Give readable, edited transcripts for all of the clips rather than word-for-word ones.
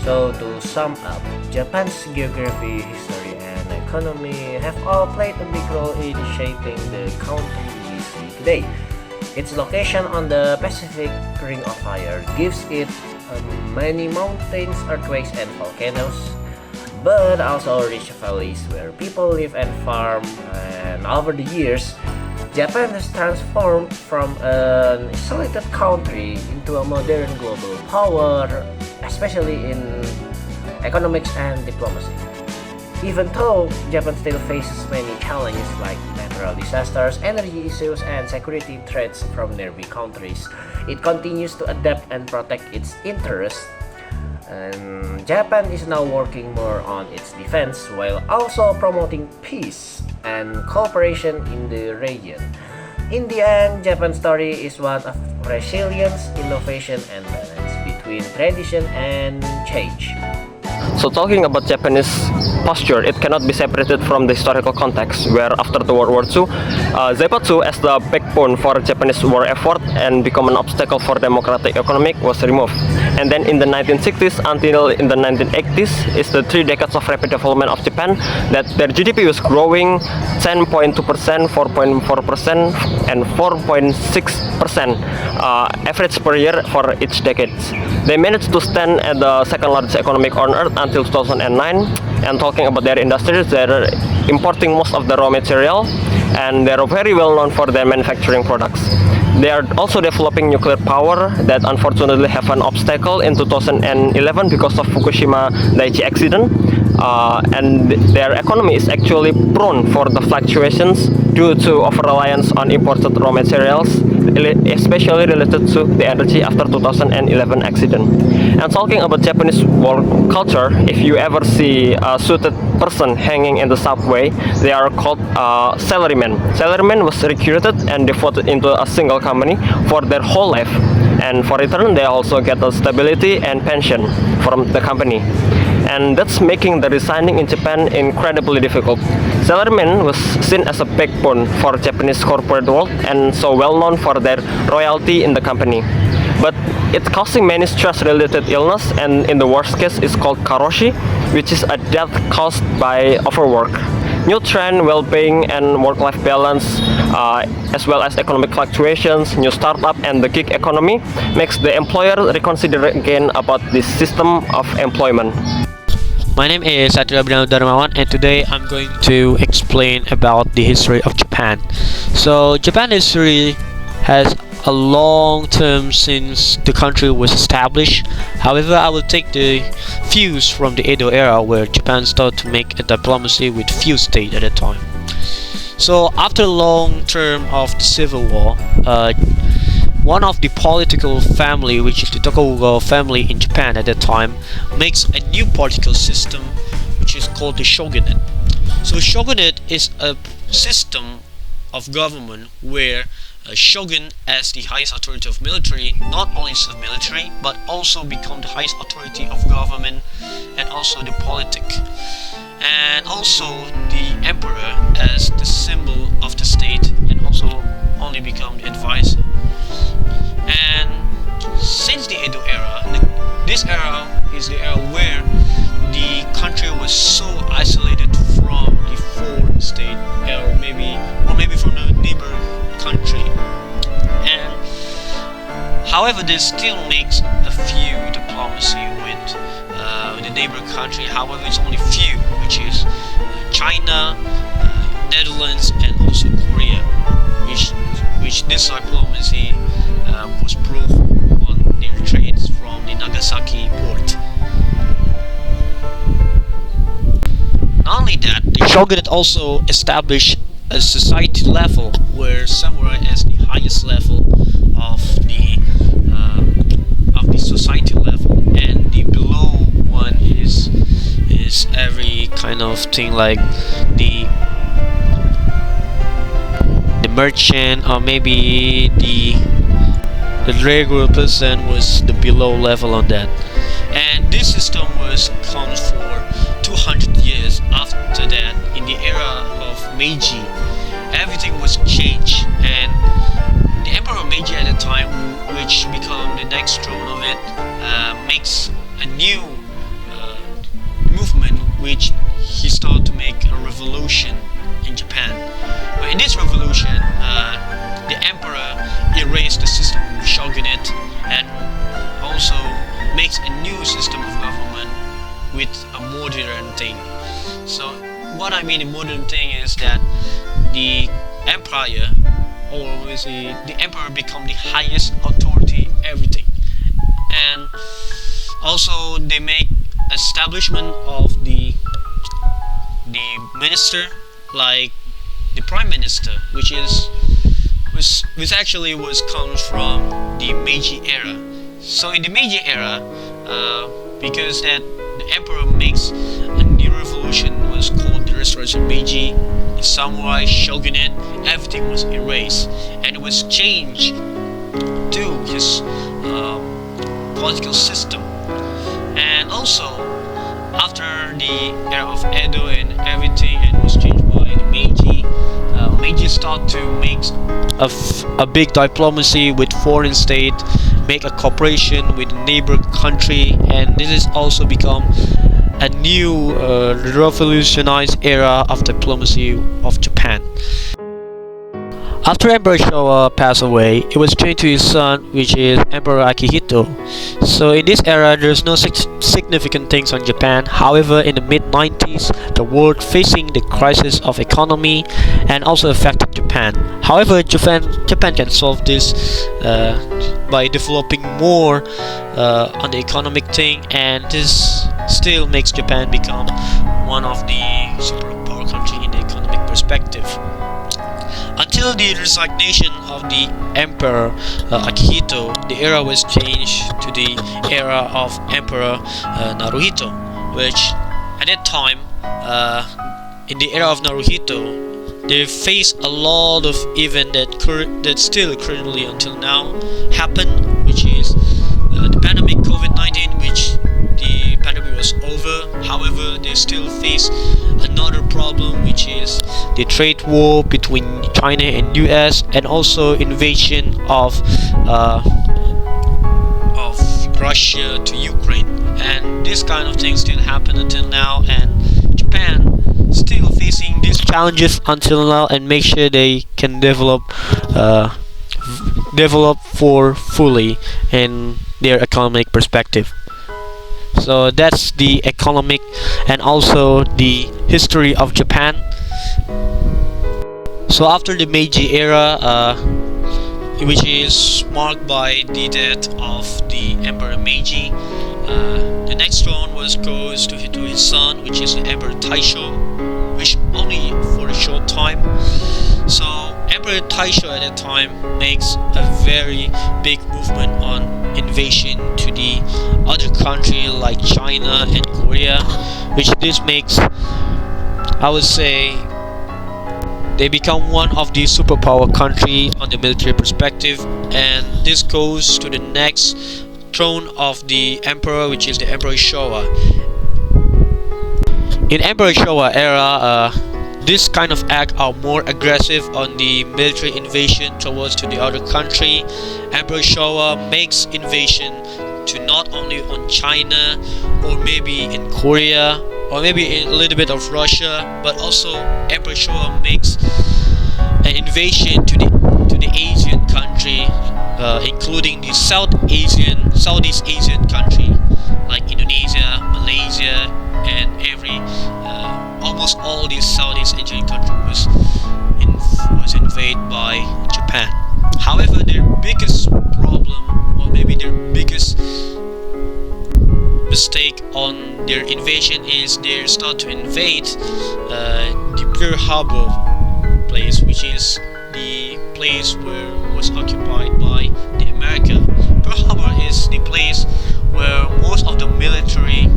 So to sum up, Japan's geography, history, and economy have all played a big role in shaping the country we see today. Its location on the Pacific Ring of Fire gives it many mountains, earthquakes, and volcanoes, but also rich valleys where people live and farm. And over the years, Japan has transformed from an isolated country into a modern global power, especially in economics and diplomacy. Even though Japan still faces many challenges like natural disasters, energy issues, and security threats from nearby countries, it continues to adapt and protect its interests. And Japan is now working more on its defense while also promoting peace and cooperation in the region. In the end, Japan's story is one of resilience, innovation, and balance between tradition and change. So talking about Japanese posture, it cannot be separated from the historical context, where after the World War II, Zaibatsu as the backbone for Japanese war effort and become an obstacle for democratic economic was removed. And then in the 1960s until in the 1980s is the 3 decades of rapid development of Japan, that their GDP was growing 10.2%, 4.4%, and 4.6% average per year for each decade. They managed to stand at the second largest economic on earth until 2009. And talking about their industries, they're importing most of the raw material, and they're very well known for their manufacturing products. They are also developing nuclear power that unfortunately have an obstacle in 2011 because of Fukushima Daiichi accident. And their economy is actually prone for the fluctuations due to over-reliance on imported raw materials, especially related to the energy after 2011 accident. And talking about Japanese work culture, if you ever see a suited person hanging in the subway, they are called salarymen. Salarymen was recruited and devoted into a single company for their whole life, and for return they also get a stability and pension from the company. And that's making the resigning in Japan incredibly difficult. Salarymen was seen as a backbone for Japanese corporate world and so well known for their loyalty in the company. But it's causing many stress-related illness, and in the worst case is called karoshi, which is a death caused by overwork. New trend, well-being, and work-life balance, as well as economic fluctuations, new startup, and the gig economy makes the employer reconsider again about this system of employment. My name is Satriyo and today I'm going to explain about the history of Japan. So Japan history has a long term since the country was established. However, I will take the views from the Edo era, where Japan started to make a diplomacy with few states at that time. So after a long term of the civil war, one of the political family, which is the Tokugawa family in Japan at that time, makes a new political system which is called the shogunate. So shogunate is a system of government where a shogun, as the highest authority of military, not only serve military but also become the highest authority of government and also the politic, and also the emperor as the symbol of the state and also only become the advisor. And since the Edo era, this era is the era where the country was so isolated from the foreign state, or maybe from the neighbor country. And however, this still makes a few diplomacy with the neighbor country. However, it's only few, which is China, Netherlands, and also Korea, which this diplomacy was proof on their trades from the Nagasaki port. Not only that, the shogunate also established a society level where samurai as the highest level of the society level, and the below one is every kind of thing like the merchant, or maybe the regular person was the below level on that. And this system was counted for 200 years. After that, in the era of Meiji, everything was changed, and the Emperor Meiji at the time, which became the next throne of it, makes a new which he started to make a revolution in Japan. But in this revolution, the emperor erased the system of shogunate and also makes a new system of government with a modern thing. So what I mean in modern thing is that the empire, or we say the emperor, become the highest authority everything, and also they make establishment of the minister, like the prime minister, which actually comes from the Meiji era. So in the Meiji era, because that the emperor makes a new revolution was called the Restoration Meiji, the samurai shogunate, everything was erased and it was changed to his political system. And also after the era of Edo and everything, and was changed by the Meiji, Meiji started to make a big diplomacy with foreign state, make a cooperation with neighbor country, and this has also become a new revolutionized era of diplomacy of Japan. After Emperor Showa passed away, it was changed to his son, which is Emperor Akihito. So in this era, there's no significant things on Japan. However, in the mid-90s, the world facing the crisis of economy and also affected Japan. However, Japan can solve this by developing more on the economic thing, and this still makes Japan become one of the superpower country in the economic perspective. Until the resignation of the Emperor Akihito, the era was changed to the era of Emperor Naruhito, which at that time, in the era of Naruhito, they faced a lot of events that still currently until now happen, which is the pandemic COVID-19, which the pandemic was over. However, they still face another problem, which is the trade war between China and US, and also invasion of Russia to Ukraine. And this kind of things still happen until now, and Japan still facing these challenges until now, and make sure they can develop for fully in their economic perspective. So that's the economic and also the history of Japan. So after the Meiji era, which is marked by the death of the Emperor Meiji, the next throne goes to his son, which is the Emperor Taisho, which only for a short time. So Emperor Taisho at that time makes a very big movement on invasion to the other country like China and Korea, which this makes, I would say, they become one of the superpower country on the military perspective. And this goes to the next throne of the emperor, which is the Emperor Showa. In Emperor Showa era, this kind of act are more aggressive on the military invasion towards to the other country. Emperor Showa makes invasion to not only on China or maybe in Korea or maybe a little bit of Russia, but also Emperor Showa makes an invasion to the Asian country, including the Southeast Asian country like Indonesia, Malaysia, and almost all these Southeast Asian countries was invaded by Japan. However, their biggest problem, or maybe their biggest mistake on their invasion, is they start to invade the Pearl Harbor place, which is the place where it was occupied by the America. Pearl Harbor is the place where most of the military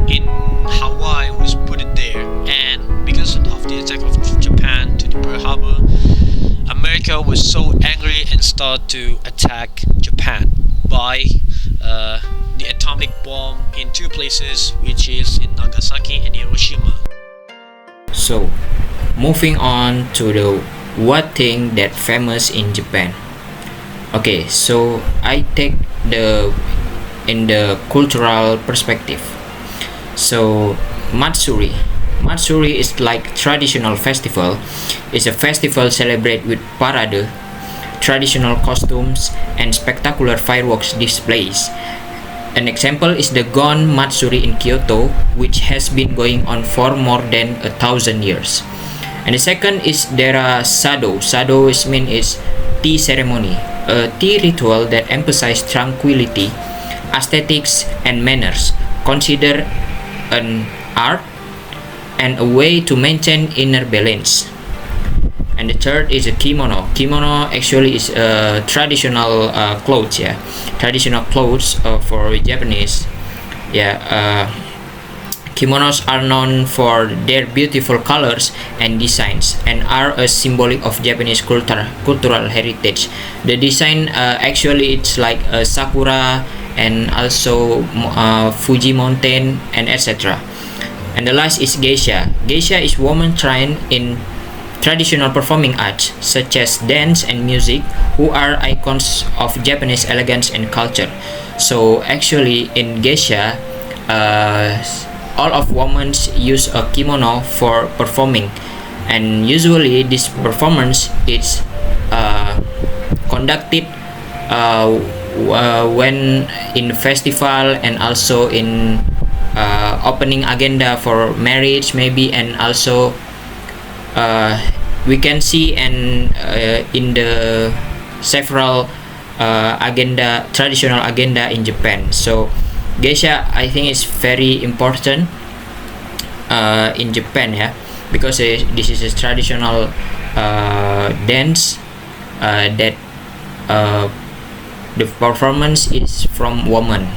in Hawaii was put it there, and because of the attack of Japan to the Pearl Harbor, America was so angry and started to attack Japan by the atomic bomb in two places, which is in Nagasaki and Hiroshima. So, moving on to the what thing that famous in Japan. Okay, so I take in the cultural perspective. So Matsuri. Matsuri is like traditional festival. It's a festival celebrated with parade, traditional costumes, and spectacular fireworks displays. An example is the Gon Matsuri in Kyoto, which has been going on for more than 1,000 years. And the second is Dera Sado. Sado is tea ceremony, a tea ritual that emphasizes tranquility, aesthetics, and manners, considered an art and a way to maintain inner balance. And the third is a kimono. Kimono actually is a traditional clothes, traditional clothes for Japanese. Kimonos are known for their beautiful colors and designs and are a symbolic of Japanese cultural heritage. The design actually it's like a sakura and also Fuji mountain and etc. And the last is geisha. Geisha is women trained in traditional performing arts such as dance and music who are icons of Japanese elegance and culture. So actually in geisha, all of women use a kimono for performing, and usually this performance is conducted when in festival and also in opening agenda for marriage maybe, and also we can see and in the several traditional agenda in Japan. So geisha I think is very important in Japan, because this is a traditional dance that the performance is from woman.